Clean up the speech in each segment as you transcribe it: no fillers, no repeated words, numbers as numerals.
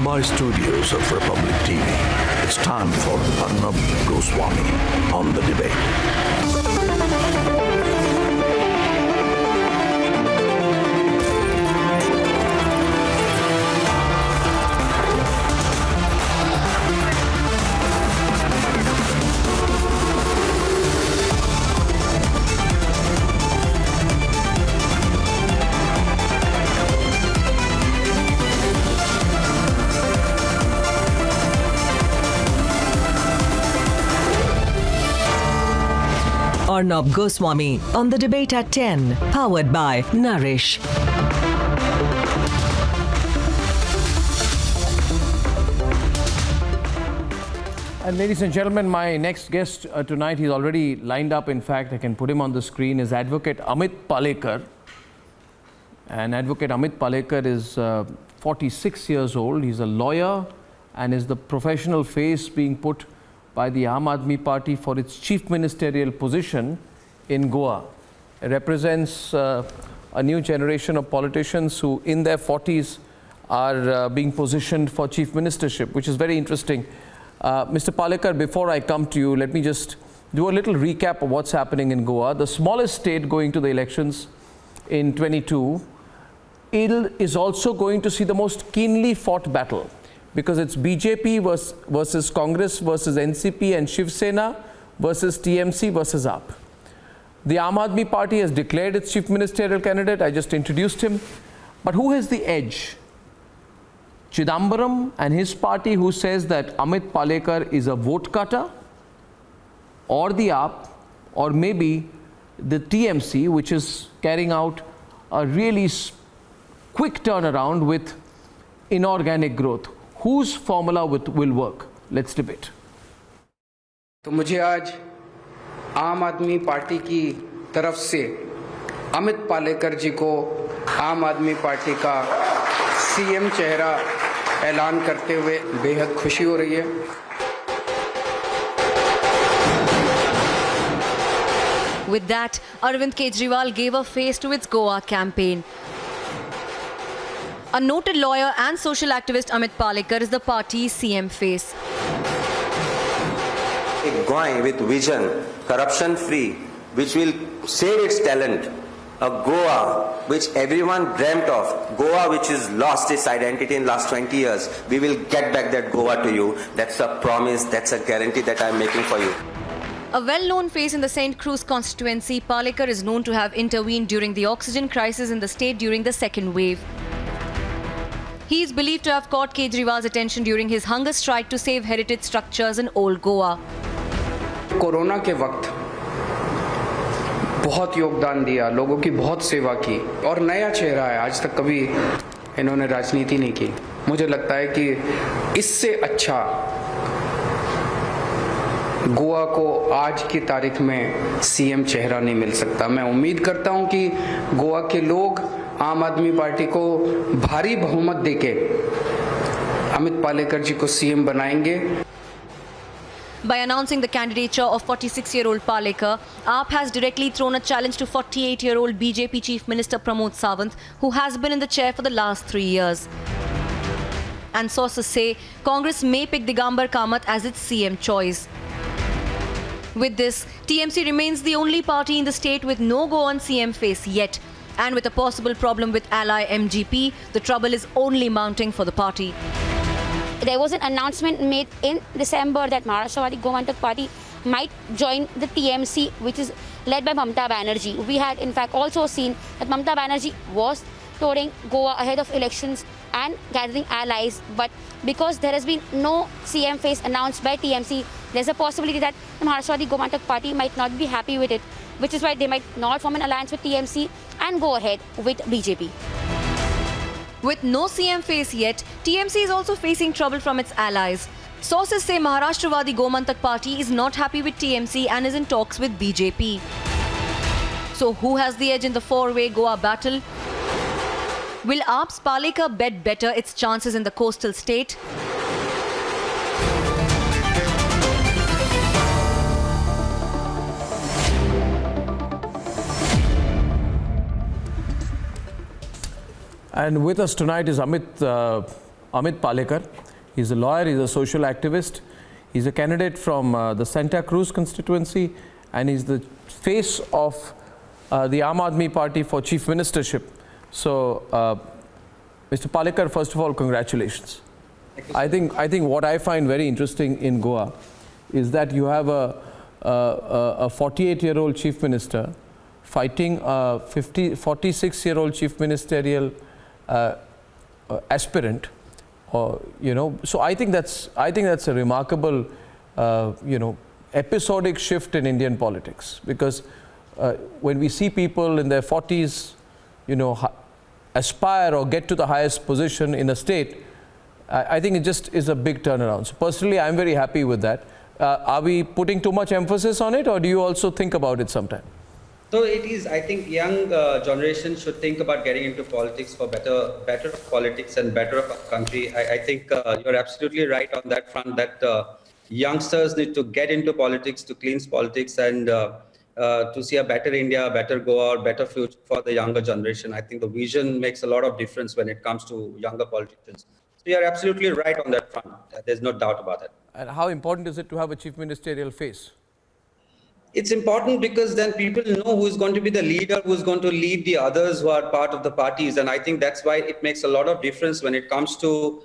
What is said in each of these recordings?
Mumbai studios of Republic TV, it's time for Arnab Goswami on the debate. Arnab Goswami on the debate at 10, powered by Nourish. And ladies and gentlemen, my next guest tonight, he's already lined up. In fact, I can put him on the screen, is Advocate Amit Palekar. And Advocate Amit Palekar is 46 years old. He's a lawyer and is the professional face being put by the Aam Aadmi Party for its chief ministerial position in Goa. It represents a new generation of politicians who in their 40s are being positioned for chief ministership, which is very interesting. Mr. Palekar, before I come to you, let me just do a little recap of what's happening in Goa. The smallest state going to the elections in 22, it is also going to see the most keenly fought battle, because it's BJP versus Congress versus NCP and Shiv-Sena versus TMC versus AAP. The Aam Aadmi Party has declared its chief ministerial candidate. I just introduced him. But who has the edge? Chidambaram and his party, who says that Amit Palekar is a vote cutter, or the AAP, or maybe the TMC, which is carrying out a really quick turnaround with inorganic growth. Whose formula will work? Let's debate. तो मुझे आज आम आदमी party की तरफ से अमित पालेकर जी को आम आदमी पार्टी का सीएम चेहरा ऐलान करते हुए बेहद खुशी हो रही है. With that, Arvind Kejriwal gave a face to its Goa campaign. A noted lawyer and social activist Amit Palekar is the party's CM face. Going with vision, corruption-free, which will save its talent. A Goa which everyone dreamt of, Goa which has lost its identity in the last 20 years. We will get back that Goa to you. That's a promise, that's a guarantee that I'm making for you. A well-known face in the St. Cruz constituency, Palekar is known to have intervened during the oxygen crisis in the state during the second wave. He is believed to have caught Kejriwal's attention during his hunger strike to save heritage structures in Old Goa. Corona के वक्त बहुत योगदान दिया, लोगों की बहुत सेवा की और नया चेहरा है. आज तक कभी इन्होंने राजनीति नहीं की. मुझे लगता है कि इससे अच्छा गोवा को आज की तारीख में सीएम चेहरा नहीं मिल सकता. मैं उम्मीद करता हूं कि गोवा के लोग आम आदमी पार्टी को भारी बहुमत देके अमित पालेकर जी को सीएम बनाएंगे. By announcing the candidature of 46-year-old Palekar, AAP has directly thrown a challenge to 48-year-old BJP Chief Minister Pramod Sawant, who has been in the chair for the last 3 years. And sources say Congress may pick Digambar Kamath as its CM choice. With this, TMC remains the only party in the state with no Goan CM face yet. And with a possible problem with ally MGP, the trouble is only mounting for the party. There was an announcement made in December that Maharashtra Gomantak Party might join the TMC, which is led by Mamata Banerjee. We had in fact also seen that Mamata Banerjee was touring Goa ahead of elections and gathering allies, but because there has been no CM face announced by TMC, there's a possibility that the Maharashtra Gomantak Party might not be happy with it, which is why they might not form an alliance with TMC and go ahead with BJP. With no CM face yet, TMC is also facing trouble from its allies. Sources say Maharashtravadi Gomantak Party is not happy with TMC and is in talks with BJP. So who has the edge in the four-way Goa battle? Will AAP's Palekar bet better its chances in the coastal state? And with us tonight is Amit Amit Palekar. He's a lawyer, he's a social activist. He's a candidate from the Santa Cruz constituency, and he's the face of the Aam Aadmi Party for chief ministership. So, Mr. Palekar, first of all, congratulations. I think what I find very interesting in Goa is that you have a 48-year-old chief minister fighting a 46-year-old chief ministerial aspirant. So I think that's a remarkable, episodic shift in Indian politics, because when we see people in their 40s, aspire or get to the highest position in a state, I think it just is a big turnaround. So personally, I'm very happy with that. Are we putting too much emphasis on it, or do you also think about it sometime? So it is, I think young generation should think about getting into politics for better politics and better of our country. I think you're absolutely right on that front, that youngsters need to get into politics to cleanse politics and to see a better India, a better Goa, or better future for the younger generation. I think the vision makes a lot of difference when it comes to younger politicians. So you're absolutely right on that front. There's no doubt about it. And how important is it to have a chief ministerial face? It's important because then people know who's going to be the leader, who's going to lead the others who are part of the parties. And I think that's why it makes a lot of difference when it comes to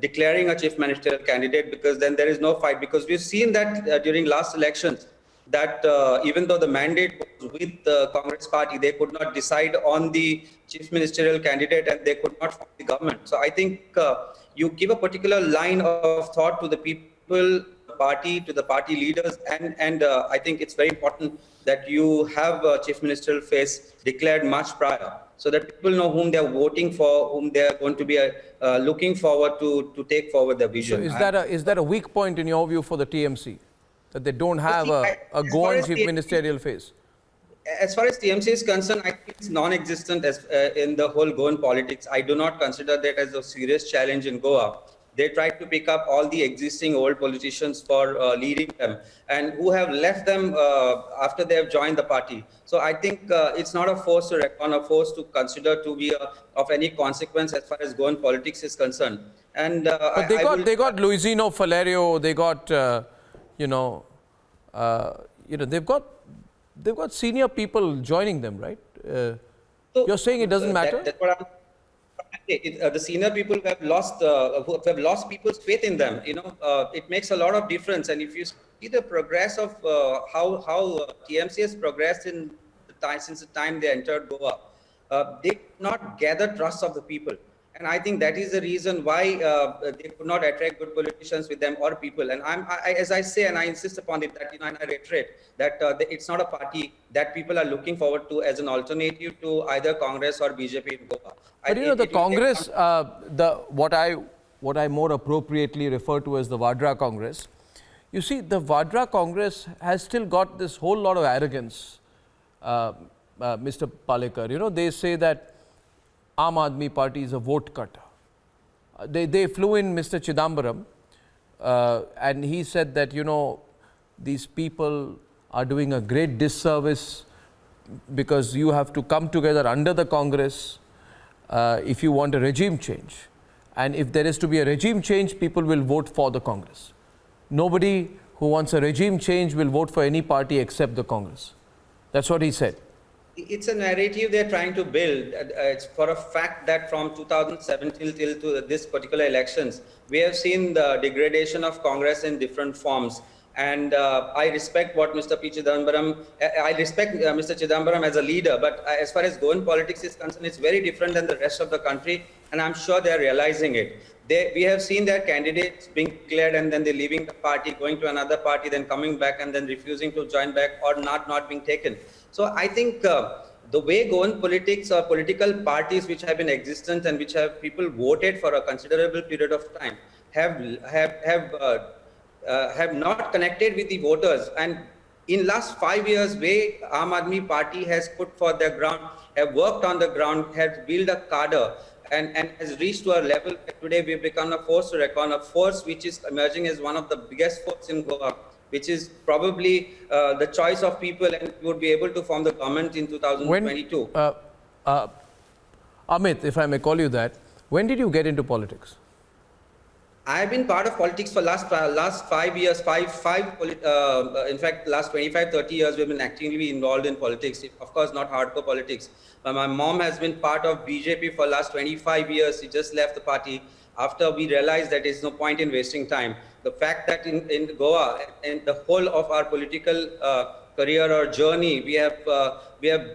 declaring a chief ministerial candidate, because then there is no fight. Because we've seen that during last elections, that even though the mandate was with the Congress party, they could not decide on the chief ministerial candidate and they could not form the government. So I think you give a particular line of thought to the people, to the party leaders, and I think it's very important that you have a chief ministerial face declared much prior, so that people know whom they're voting for, whom they're going to be looking forward to take forward their vision. So is that a weak point in your view for the TMC, that they don't have a Goan chief ministerial face? As far as TMC is concerned, I think it's non-existent in the whole Goan politics. I do not consider that as a serious challenge in Goa. They tried to pick up all the existing old politicians for leading them, and who have left them after they have joined the party. So I think it's not a force to reckon, a force to consider to be of any consequence as far as Goan politics is concerned. And but they got Luisino Falerio, they got they've got senior people joining them, right? So you're saying it doesn't matter? That's what I'm the senior people who have lost people's faith in them. It makes a lot of difference. And if you see the progress of how TMC has progressed since the time they entered Goa, they could not gather trust of the people. And I think that is the reason why they could not attract good politicians with them or people. And as I say, and I insist upon it, that and I reiterate that it's not a party that people are looking forward to as an alternative to either Congress or BJP in Goa. But the Congress, what I more appropriately refer to as the Vadra Congress, you see, the Vadra Congress has still got this whole lot of arrogance, Mr. Palekar. They say that Aam Aadmi Party is a vote cutter. They flew in Mr. Chidambaram and he said that, these people are doing a great disservice because you have to come together under the Congress if you want a regime change. And if there is to be a regime change, people will vote for the Congress. Nobody who wants a regime change will vote for any party except the Congress. That's what he said. It's a narrative they're trying to build. It's for a fact that from 2017 till to this particular elections, we have seen the degradation of Congress in different forms. And I respect what Mr. P. Chidambaram, I respect Mr. Chidambaram as a leader, but as far as Goan politics is concerned, it's very different than the rest of the country. And I'm sure they're realizing it. We have seen their candidates being declared and then they're leaving the party, going to another party, then coming back and then refusing to join back or not being taken. So I think the way Goan politics or political parties which have been existent and which have people voted for a considerable period of time have not connected with the voters. And in last 5 years, way Aam Aadmi Party has put for the ground, have worked on the ground, has built a cadre, and has reached to a level that today we've become a force to reckon, a force which is emerging as one of the biggest forces in Goa, which is probably the choice of people and would be able to form the government in 2022. Amit, if I may call you that, When did you get into politics? I've been part of politics for last 5 years, in fact, last 25, 30 years, we've been actively involved in politics. Of course, not hardcore politics. But my mom has been part of BJP for last 25 years. She just left the party after we realized that there's no point in wasting time. The fact that in Goa and the whole of our political career or journey, we have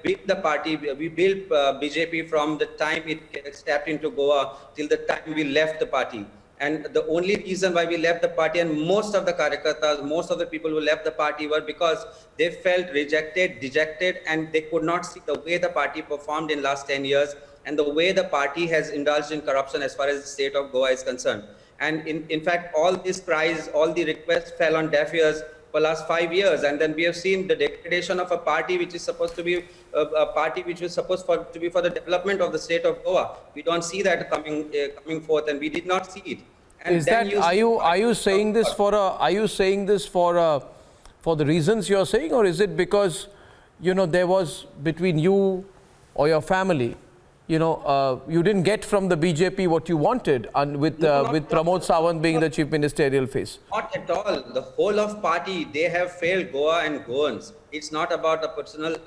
built the party. We built BJP from the time it stepped into Goa till the time we left the party. And the only reason why we left the party, and most of the Karyakartas, most of the people who left the party were because they felt rejected, dejected, and they could not see the way the party performed in last 10 years and the way the party has indulged in corruption as far as the state of Goa is concerned. And in fact, all these cries, all the requests fell on deaf ears for last 5 years. And then we have seen the degradation of a party which is supposed to be a party which was supposed to be for the development of the state of Goa. We don't see that coming forth, and we did not see it. And is that, are you saying this for the reasons you're saying, or is it because, you know, there was between you or your family, you know, you didn't get from the BJP what you wanted, and with Pramod Sawant being the chief ministerial face? Not at all. The whole of party, they have failed Goa and Goans. It's not about a personal,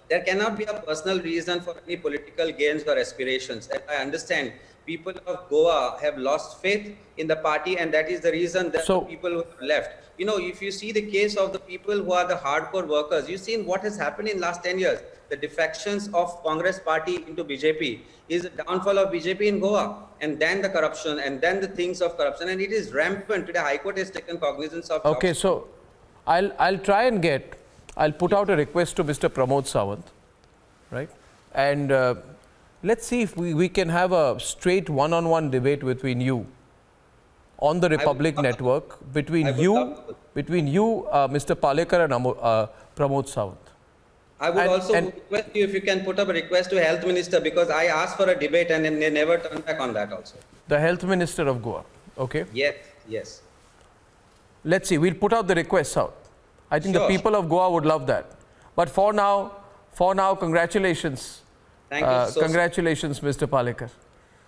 there cannot be a personal reason for any political gains or aspirations. And I understand people of Goa have lost faith in the party, and that is the reason that the people who have left. You know, if you see the case of the people who are the hardcore workers, you've seen what has happened in last 10 years. The defections of Congress party into BJP is the downfall of BJP in Goa, and then the corruption, and then the things of corruption, and it is rampant. Today, High Court has taken cognizance of. Okay, so I'll try and I'll put out a request to Mr. Pramod Sawant, right? And let's see if we can have a straight one-on-one debate between you on the Republic Network, between you, Mr. Palekar and Pramod Sawant. I would also request you if you can put up a request to Health Minister, because I asked for a debate and they never turned back on that also. The Health Minister of Goa, okay? Yes, yes. Let's see, we'll put out the requests out. I think the people of Goa would love that. But for now, congratulations. Thank you so congratulations, Mr. Palekar.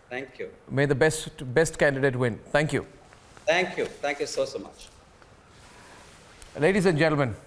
Thank you. May the best candidate win. Thank you. Thank you. Thank you so much. Ladies and gentlemen,